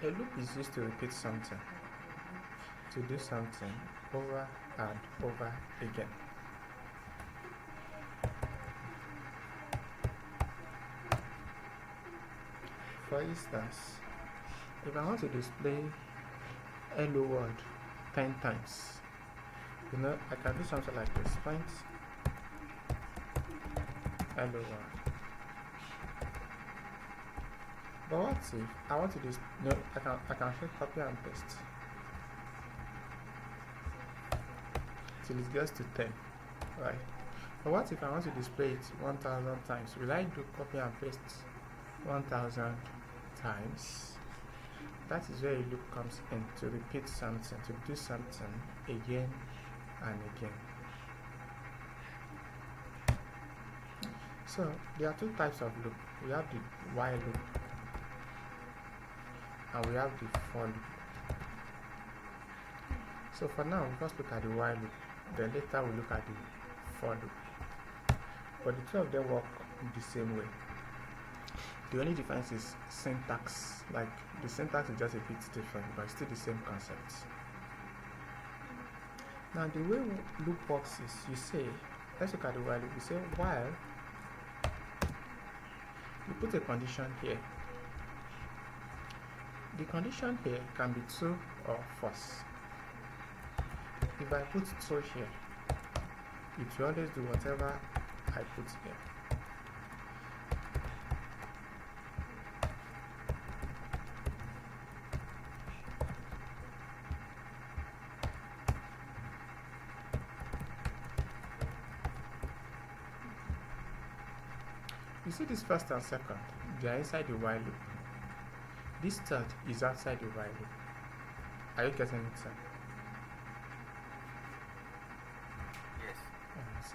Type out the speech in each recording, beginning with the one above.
A loop is used to repeat something, to do something over and over again. For instance, if I want to display hello world 10 times, I can do something like this. Print hello world. But what if I want to I can hit copy and paste till it gets to 10, right? But what if I want to display it 1000 times? Will I do copy and paste 1000 times? That is where a loop comes in, to repeat something, to do something again and again. So there are two types of loop. We have the while loop and we have the for loop. So for now, we first look at the while loop, then later we look at the for loop. But the two of them work the same way. The only difference is syntax. Like the syntax is just a bit different, but it's still the same concept. Now the way loop works is, you say, let's look at the while loop. You say while, you put a condition here. The condition here can be true or false. If I put true here, it will always do whatever I put here. You see this first and second, they are inside the while loop. This third is outside the while loop. Are you getting it, sir? Yes.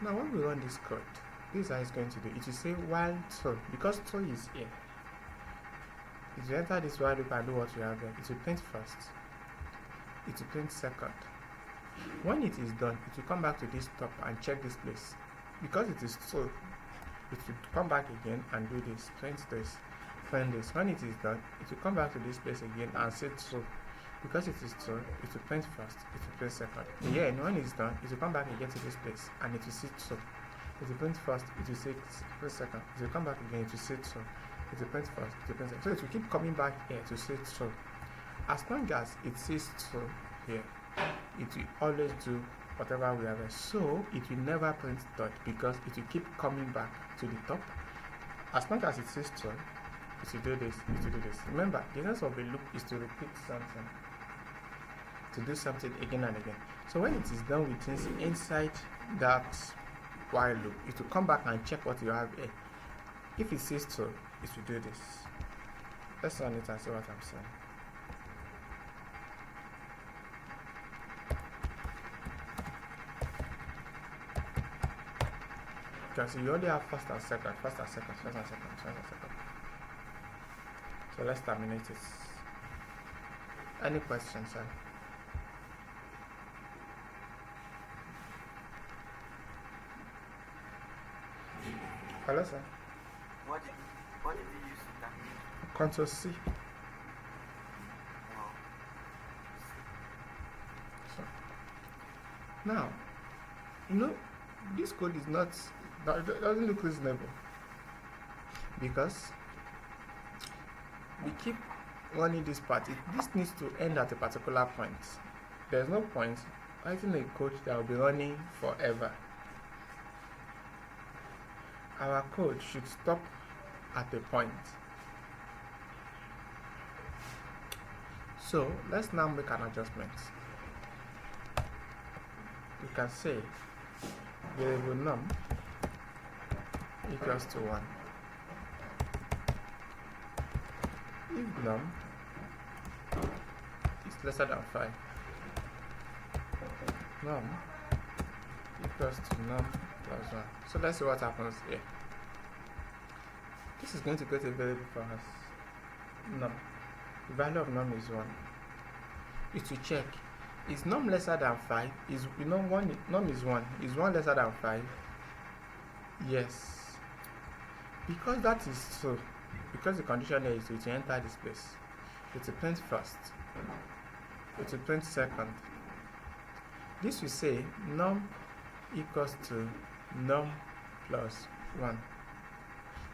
Now when we run this code, this is how it's going to do. It will say while true, because true is here. If you enter this while loop and do what you have there, it will print first. It will print second. When it is done, it will come back to this top and check this place. Because it is true, it will come back again and do this, print this, print this. When it is done, it will come back to this place again and say true. Because it is true, it will print first, it will print second. Again, when it's done, it will come back again to this place and it will say true. It will print first, it will say print second. It will come back again, it will say true. It will print first, it will print second. So it will keep coming back here to say true. As long as it says true here, it will always do whatever we have. So it will never print dot, because it will keep coming back to the top. As long as it says true, it will do this, it will do this. Remember, the essence of a loop is to repeat something, to do something again and again. So when it is done with things inside that while loop, it will come back and check what you have here. If it says true, it will do this. Let's run it and see what I'm saying. Okay, so you only have first and second, first and second, first and second, first and second. So let's terminate it. Any questions, sir? Hello, sir. What did you use to terminate? Control C. Wow. So, now, this code is not, doesn't look reasonable, because we keep running this part. This needs to end at a particular point. There's no point writing a code that will be running forever. Our code should stop at a point. So let's now make an adjustment. We can say variable num equals to 1. If num is lesser than 5, num equals to num plus 1. So let's see what happens here. This is going to create a variable for us, num. The value of num is 1. It will check, is num lesser than 5? Is num is 1. Is 1 lesser than 5? Yes. Because that is true, because the condition here is to enter this place. it will print first, it will print second. This will say num equals to num plus 1.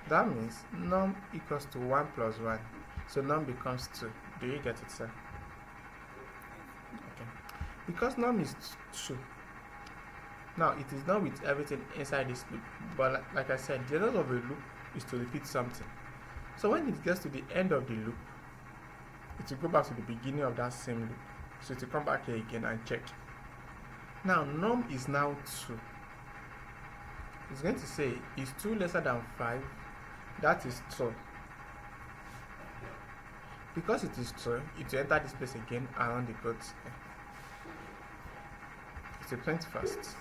That means num equals to 1 plus 1. So num becomes 2. Do you get it, sir? Okay. Because num is 2. Now it is not with everything inside this loop. But like I said, the result of a loop is to repeat something. So when it gets to the end of the loop, it will go back to the beginning of that same loop. So it will come back here again and check. Now num is now 2. It's going to say is 2 lesser than 5? That is 2. Because it is 2, it will enter this place again around the quotes. It will print first,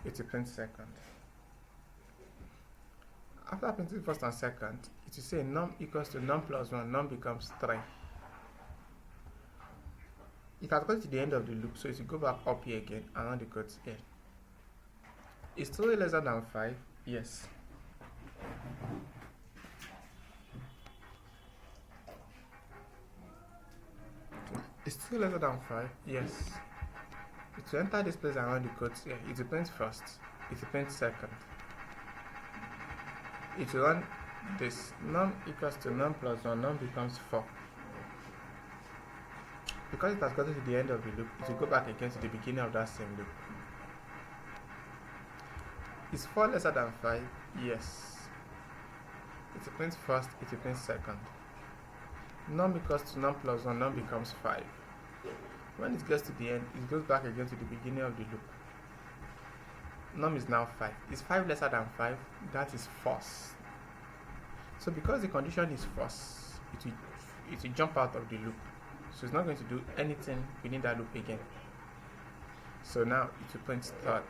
it will print second. After printing first and second, it will say num equals to num plus 1, num becomes 3. It has got to the end of the loop, so it will go back up here again around the quotes here. Is 3 lesser than 5? Yes. Is 3 lesser than 5? Yes. It will enter this place around the quotes here. It will print first, it will print second. It will run this num equals to num plus 1, num becomes 4. Because it has gotten to the end of the loop, it will go back again to the beginning of that same loop. Is 4 lesser than 5? Yes. It will print first, it will print second. Num equals to num plus 1, num becomes 5. When it gets to the end, it goes back again to the beginning of the loop. Num is now 5. Is 5 lesser than 5? That is false. So because the condition is false, it will jump out of the loop. So it's not going to do anything within that loop again. So now it will print third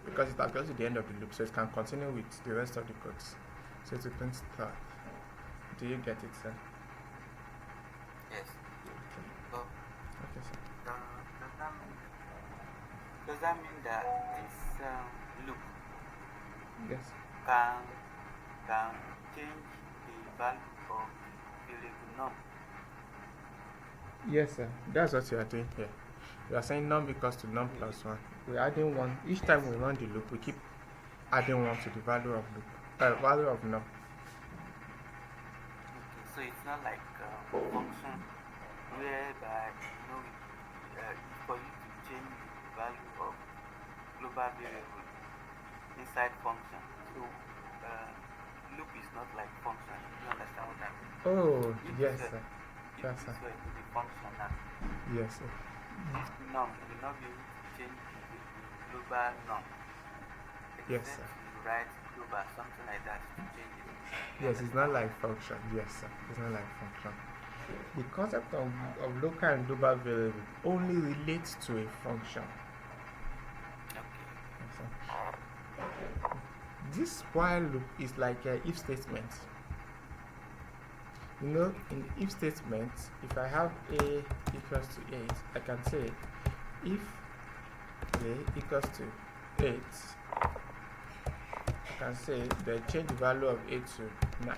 because it has got to the end of the loop, so it can continue with the rest of the codes. So it will print third. Do you get it, sir? Yes. So, Okay, sir. does that mean that this loop Yes. can change the value of variable num? Yes, sir. That's what you are doing here. We are saying num equals to num plus 1. We're adding 1. Each time we run the loop, we keep adding 1 to the value of num. Okay, so it's not like a function whereby for you to change the value of global variable inside function. So loop is not like function. You understand what I mean? Oh, yes, sir. Yes, sir. So it will be function now. Yes, sir. This num will not be able to change the global num. Yes, Except sir. you write global, something like that to change it. Yes, it's not like function. Yes, sir. It's not like function. The concept of local and global variable only relates to a function. Okay. Yes, sir. This while loop is like an if statement. You know, in the if statement, if I have a equals to 8, I can say if a equals to 8, I can say they change the value of 8 to 9.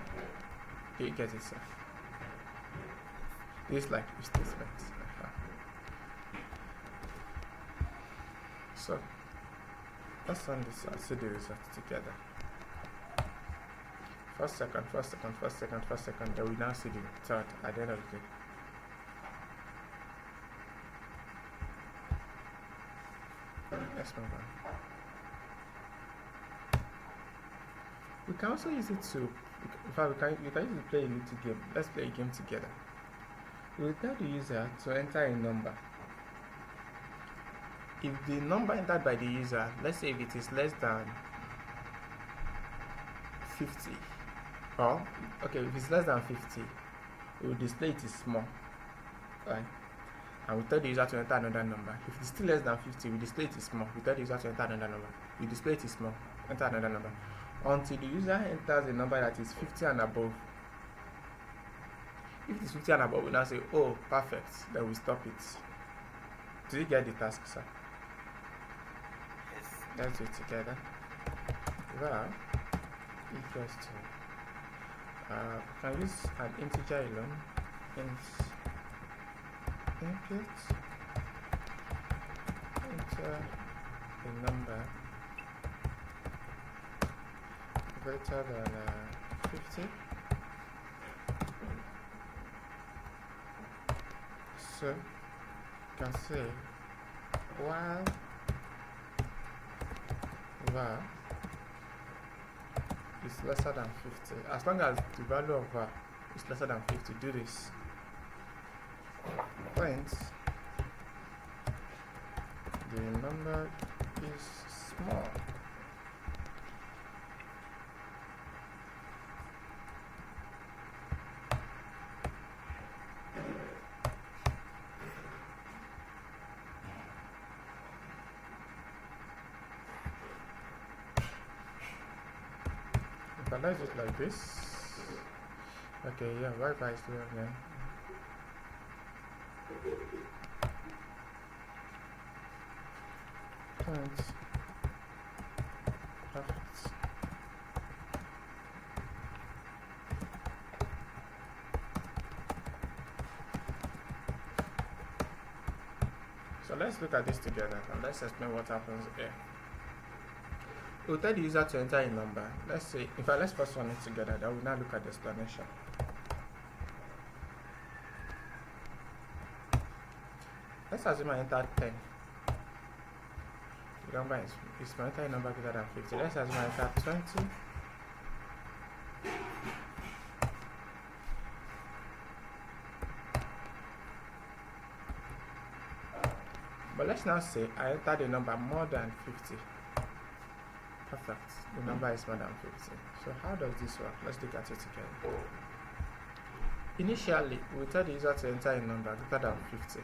Do you get it, sir? This is like if statement. So let's run this and see the results together. First, second, first, second, first, second, first, second. Then we now see the third at the end of the day. Let's move on. We can also use it to, in fact, we can use it to play a little game. Let's play a game together. We will tell the user to enter a number. If the number entered by the user, let's say if it is less than 50, or okay, if it's less than 50, we will display it is small, right? And we tell the user to enter another number. If it's still less than 50, we display it is small. We tell the user to enter another number. We display it is small, enter another number, until the user enters a number that is 50 and above. If it is 50 and above, we now say, oh, perfect, then we stop it. Do you get the task, sir? Yes. Let's do it together. Var equals to, can use an integer alone, int input, enter a number greater than 50. So you can say while var is lesser than 50, as long as the value of var is lesser than 50, do this. Print the number is small. Let's it like this. Okay, yeah, Wi-Fi is still again. Perfect. So let's look at this together and let's explain what happens here. We'll tell the user to enter a number. Let's say, in fact, let's first run it together, then we'll now look at the explanation. Let's assume I entered 10. The number is my entire number greater than 50. Let's assume I entered 20. But let's now say I entered a number more than 50. Perfect. The number is more than 50. So how does this work? Let's look at it together. Initially, we tell the user to enter a number greater than 50.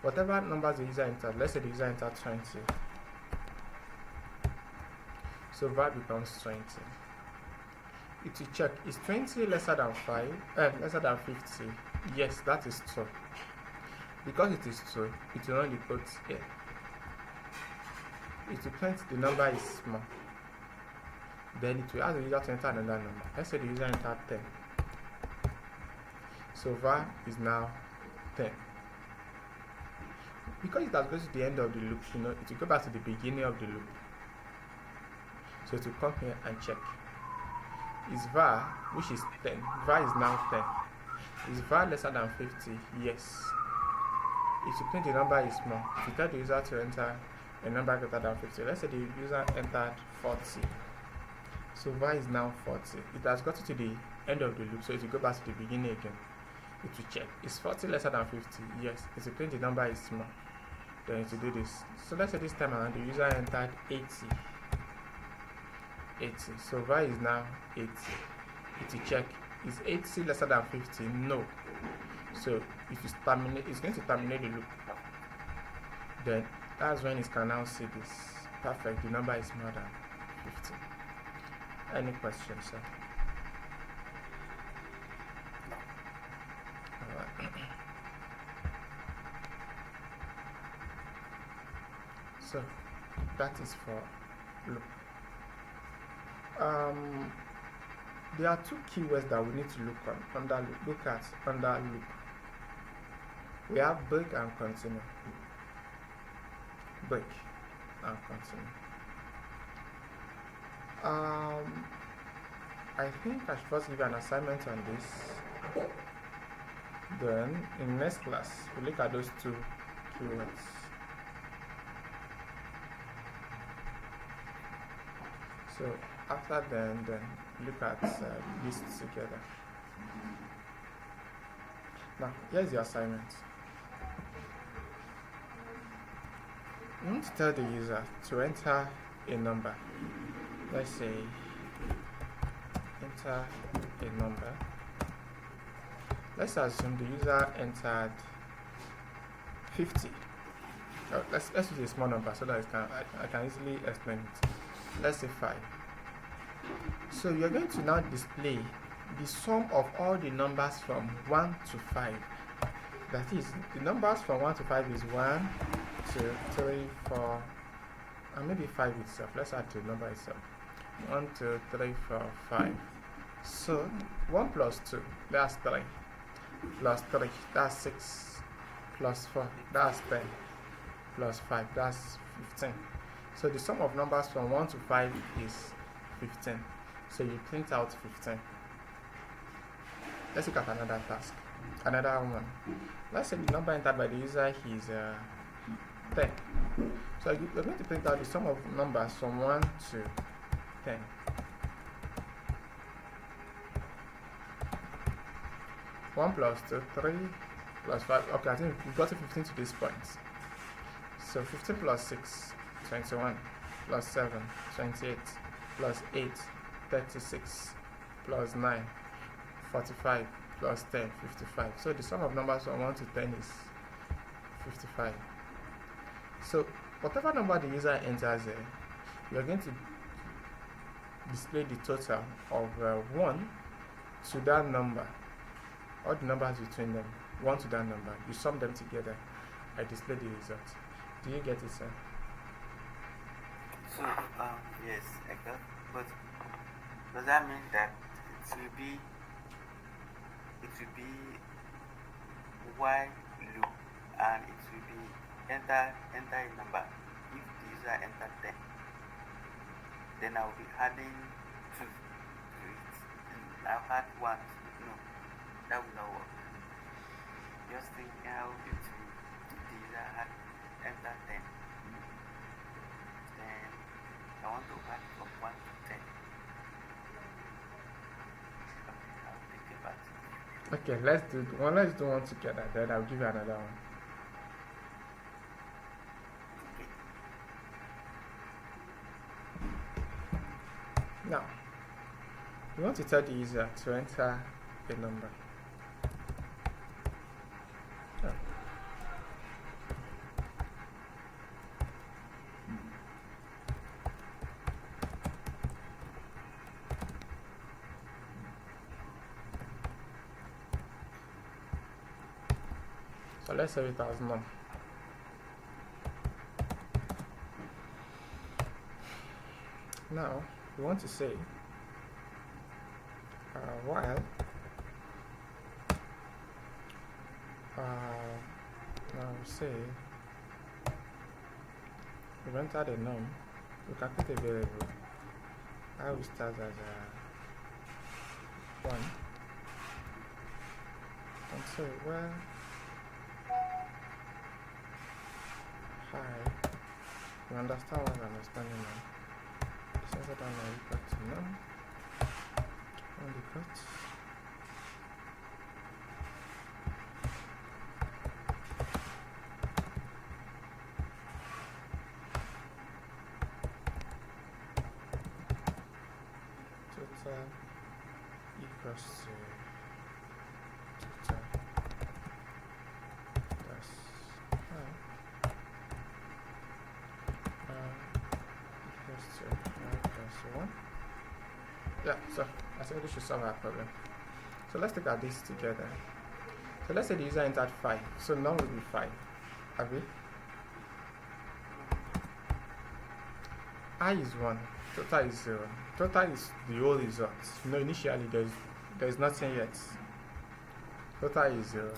Whatever numbers the user entered, let's say the user entered 20. So var becomes 20. It will check, is 20 lesser than lesser than 50? Yes, that is true. Because it is true, it will only put here. It will print the number is small. Then it will ask the user to enter another number. Let's say the user entered 10. So var is now 10. Because it has gone to the end of the loop, it will go back to the beginning of the loop. So it will come here and check. Is var, which is 10, var is now 10. Is var lesser than 50? Yes. If you print the number is small, if you tell the user to enter a number greater than 50, let's say the user entered 40. So var is now 40. It has gotten to the end of the loop, so it will go back to the beginning again. It will check. Is 40 lesser than 50? Yes. If you print the number is small, then it will do this. So let's say this time around the user entered 80. So var is now 80. It will check. Is 80 lesser than 50? No. So if it's going to terminate the loop. Then that's when it can now see this. Perfect. The number is more than 50. Any questions, sir? Alright. So that is for loop. There are two keywords that we need to look at under loop. We have break and continue. Break and continue. I think I should first give you an assignment on this. Then in next class we'll look at those two keywords. So after then look at lists together. Now here's the assignment. You want to tell the user to enter a number. Let's say enter a number. Let's assume the user entered 50. Let's use a small number so that I can easily explain it. Let's say 5. So you're going to now display the sum of all the numbers from 1 to 5. That is, the numbers from 1 to 5 is 1, 2, 3, 4, and maybe 5 itself. Let's add the number itself. 1, 2, 3, 4, 5. So 1 plus 2, that's 3. plus 3, that's 6, plus 4, that's 10, plus 5, that's 15. So the sum of numbers from 1 to 5 is 15. So you print out 15. Let's look at another task. Another one. Let's say the number entered by the user is 10. So we're going to print out the sum of numbers from 1 to 10. One plus 2, 3, plus 5. Okay, I think we got to 15 to this point. So 15 plus 6, 21, plus 7, 28, plus 8, 36, plus 9, 45, plus 10, 55. So the sum of numbers from 1 to 10 is 55. So whatever number the user enters there, you are going to display the total of 1 to that number, all the numbers between them, 1 to that number. You sum them together, I display the result. Do you get it, sir? So, yes, I got. But does that mean that it will be while loop, and it will be enter a number? If the user enter 10, then I will be adding 2 to it, and I'll add 1. No, that will not work. Just thinking how it will, if the user had enter 10, then I want to add from 1 to 10. Okay, I'll think about it. Okay, let's do one together, then I'll give you another one. Okay. Now, you want to tell the user to enter a number. Oh. So let's save it as none. Now we want to say while now say we've entered a num, we can create a variable. I will start as 1 and say well hi. You understand what I'm understanding now? Set that now equal to num on the cut. Total equals to total. That's equals to 1. Yeah, so I think this should solve our problem. So let's look at this together. So let's say the user entered 5. So none will be 5. Have we? I is 1. Total is 0. Total is the whole result. You know, initially there is nothing yet. Total is 0.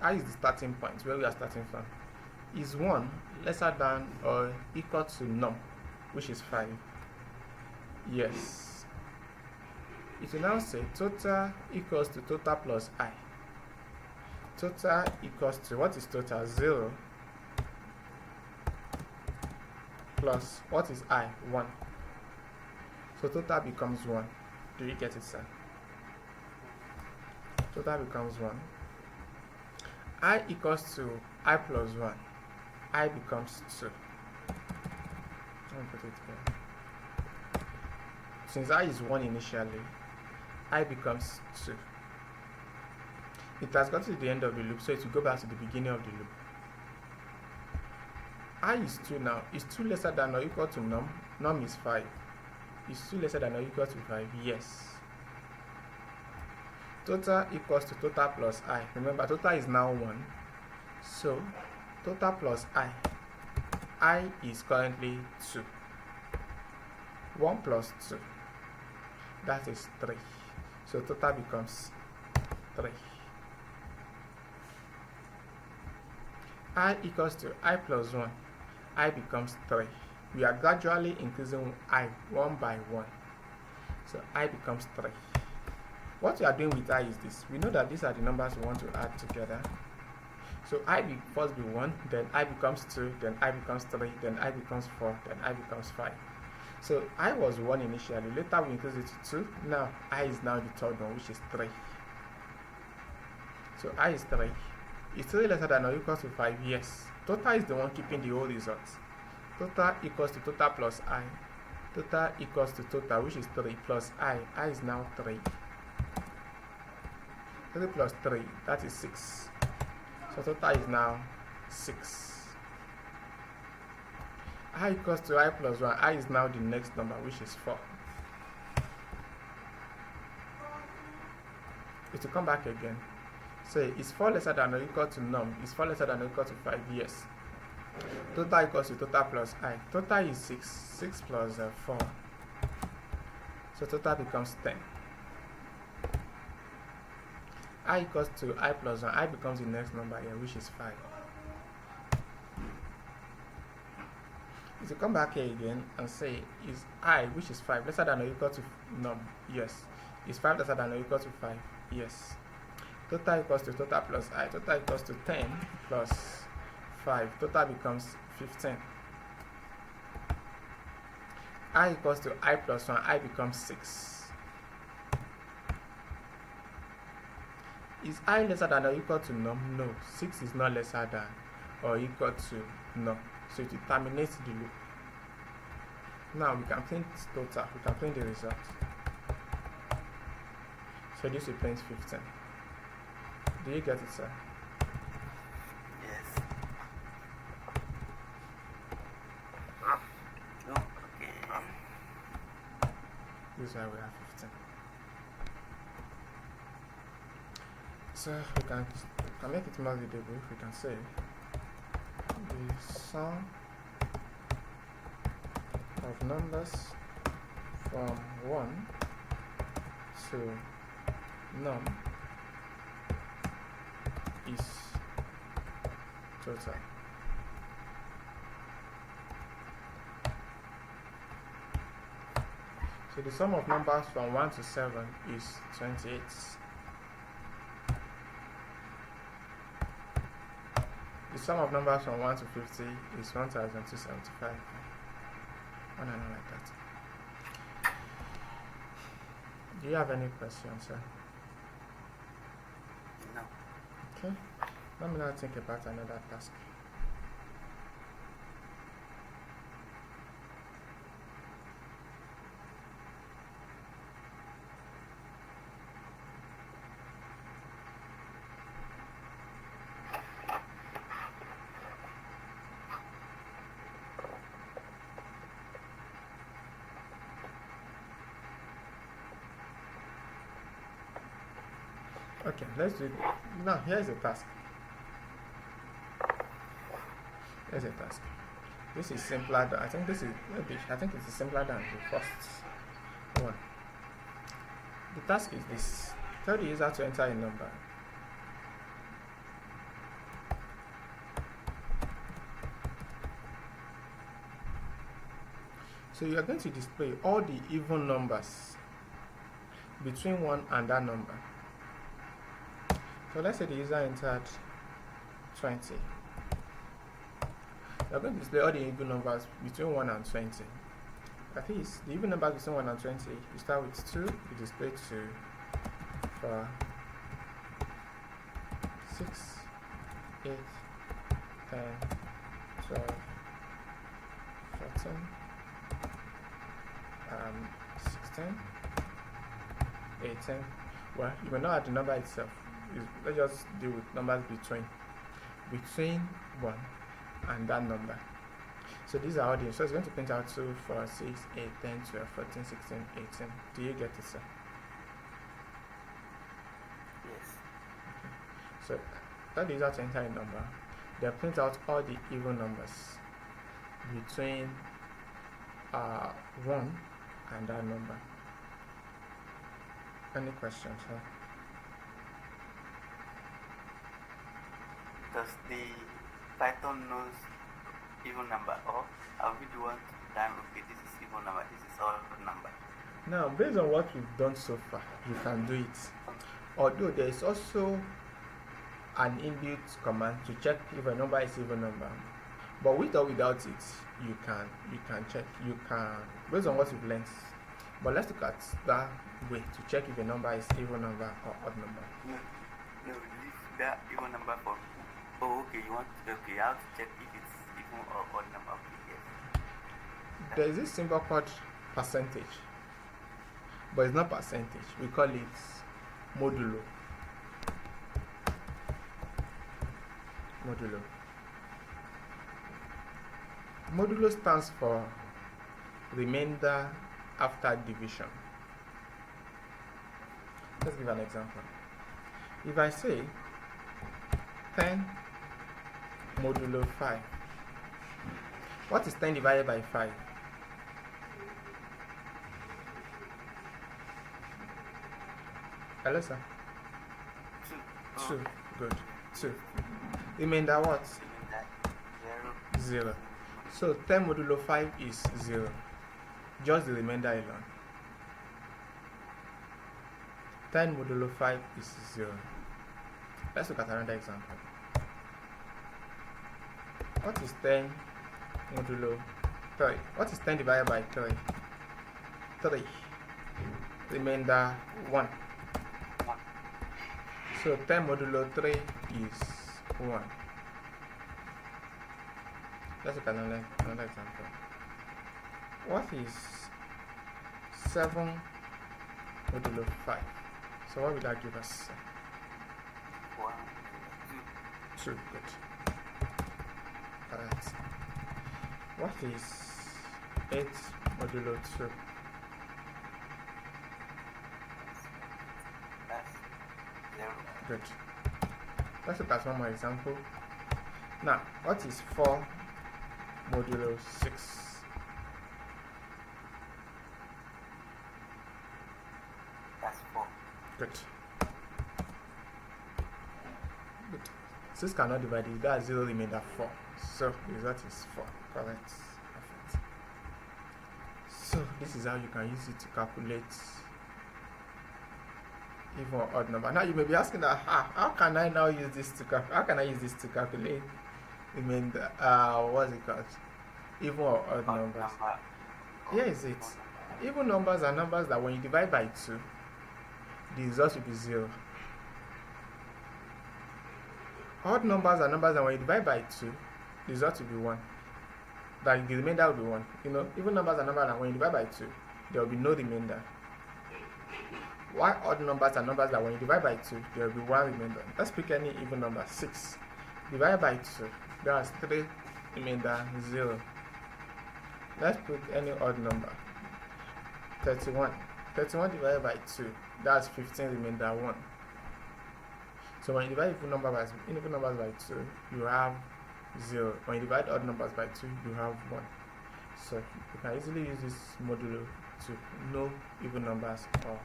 I is the starting point where we are starting from. Is 1 lesser than or equal to num, which is 5? Yes. It will now say total equals to total plus I. Total equals to, what is total? 0 plus, what is I? 1. So total becomes 1. Do you get it, sir? Total becomes 1. I equals to I plus 1. I becomes 2. Let me put it here. Since I is 1 initially, I becomes 2. It has got to the end of the loop, so it will go back to the beginning of the loop. I is 2 now. Is 2 lesser than or equal to num? Num is 5. Is 2 lesser than or equal to 5? Yes. Total equals to total plus I. Remember, total is now 1. So, total plus I. I is currently 2. 1 plus 2. That is 3. So, total becomes 3. I equals to I plus 1. I becomes 3. We are gradually increasing I one by one. So I becomes 3. What we are doing with I is this. We know that these are the numbers we want to add together. So I will first be 1, then I becomes 2, then I becomes 3, then I becomes 4, then I becomes 5. So I was 1 initially, later we increase it to 2. Now I is now the third one, which is 3. So I is 3. Is 3 lesser than or equal to 5? Yes. Total is the one keeping the whole result. Total equals to total plus I. Total equals to total, which is 3 plus I. I is now 3. 3 plus 3, that is 6. So total is now 6. I equals to I plus 1. I is now the next number, which is 4. It will come back again. Say, is 4 lesser than or equal to num? Is 4 lesser than or equal to 5? Yes. Total equals to total plus I. Total is 6. 6 plus 4. So total becomes 10. I equals to I plus 1. I becomes the next number here, which is 5. If you come back here again and say, is I, which is 5, lesser than or equal to num? Yes. Is 5 lesser than or equal to 5? Yes. Total equals to total plus I. Total equals to 10 plus 5. Total becomes 15. I equals to I plus 1. I becomes 6. Is I lesser than or equal to num? No. 6 is not lesser than or equal to num. So it terminates the loop. Now we can print total. We can print the result. So this will print 15. Do you get it, sir? Yes. Okay. This is why we have 15. So we can make it more readable if we can say the sum of numbers from 1 to num is total. So the sum of numbers from 1 to 7 is 28. The sum of numbers from 1 to 50 is 1275. On and on like that. Do you have any questions, sir? No. Okay. Let me now think about another task. Okay, let's do it. Now, here's a task. Here's a task. This is simpler than, I think this is, maybe, I think it's simpler than the first one. The task is this. Tell the user to enter a number. So you are going to display all the even numbers between 1 and that number. So let's say the user entered 20. You're going to display all the even numbers between 1 and 20. That is, the even numbers between 1 and 20, you start with 2, you display 2, 4, 6, 8, 10, 12, 14, 16, 18. Well, you may not add the number itself. Let's just deal with numbers between 1 and that number. So these are all the, so it's going to print out 2, 4, 6, 8, 10, 12, 14, 16, 18. Do you get it, sir? Yes. Okay. So that is how to enter a number. They print out all the even numbers between 1 and that number. Any questions, sir? does the Python knows even number, or are we the one to time, okay, this is even number, this is odd number? Now, based on what we've done so far, you can do it. Although there is also an inbuilt command to check if a number is even number, but with or without it, you can check. You can, based on what you've learned. But let's look at that way to check if a number is even number or odd number. No, leave that even number for. Oh, okay. You want? Okay, you have to check if it's even or odd number. Okay, yes. There is this symbol called percentage, but it's not percentage. We call it modulo. Modulo. Modulo stands for remainder after division. Let's give an example. If I say 10 modulo 5, what is 10 divided by 5? Hello, sir. 2. Good. 2. Remainder what? 0. So 10 modulo 5 is 0. Just the remainder alone. 10 modulo 5 is 0. Let's look at another example. What is 10 modulo 3? What is 10 divided by 3? 3. Remainder 1. So 10 modulo 3 is 1. Let's look at another example. What is 7 modulo 5? So what will that give us? 1, 2. 2. Good. Correct. What is 8 modulo 2? That's 0. Good. Let's look at one more example. Now, what is 4 modulo 6? That's 4. Good. Good. 6 cannot divide it. That's 0 remainder 4. So the result is 4. Correct. Perfect. So this is how you can use it to calculate even or odd number. Now you may be asking that how can I now use this to calculate remainder what's it called? Even or odd numbers. Here is it. Even numbers are numbers that when you divide by 2, the result will be 0. Odd numbers are numbers that when you divide by 2, the result will be 1. That the remainder will be 1. You know, even numbers are numbers that when you divide by 2, there will be no remainder. While odd numbers are numbers that when you divide by 2, there will be 1 remainder. Let's pick any even number. 6 divided by 2, that's 3 remainder 0. Let's put any odd number. 31. 31 divided by 2, that's 15 remainder 1. So when you divide even numbers by 2, you have 0. When you divide odd numbers by 2, you have 1. So you can easily use this modulo to know even numbers or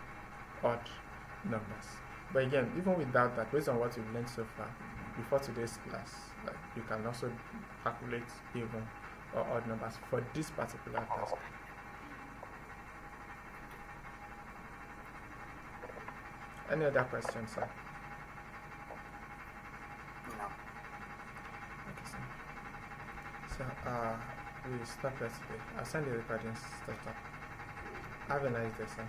odd numbers. But again, even without that, based on what you've learned so far before today's class, you can also calculate even or odd numbers for this particular task. Any other questions, sir? No. Okay, sir. So we stop here today. I'll send the recordings to stop. Have a nice day, sir.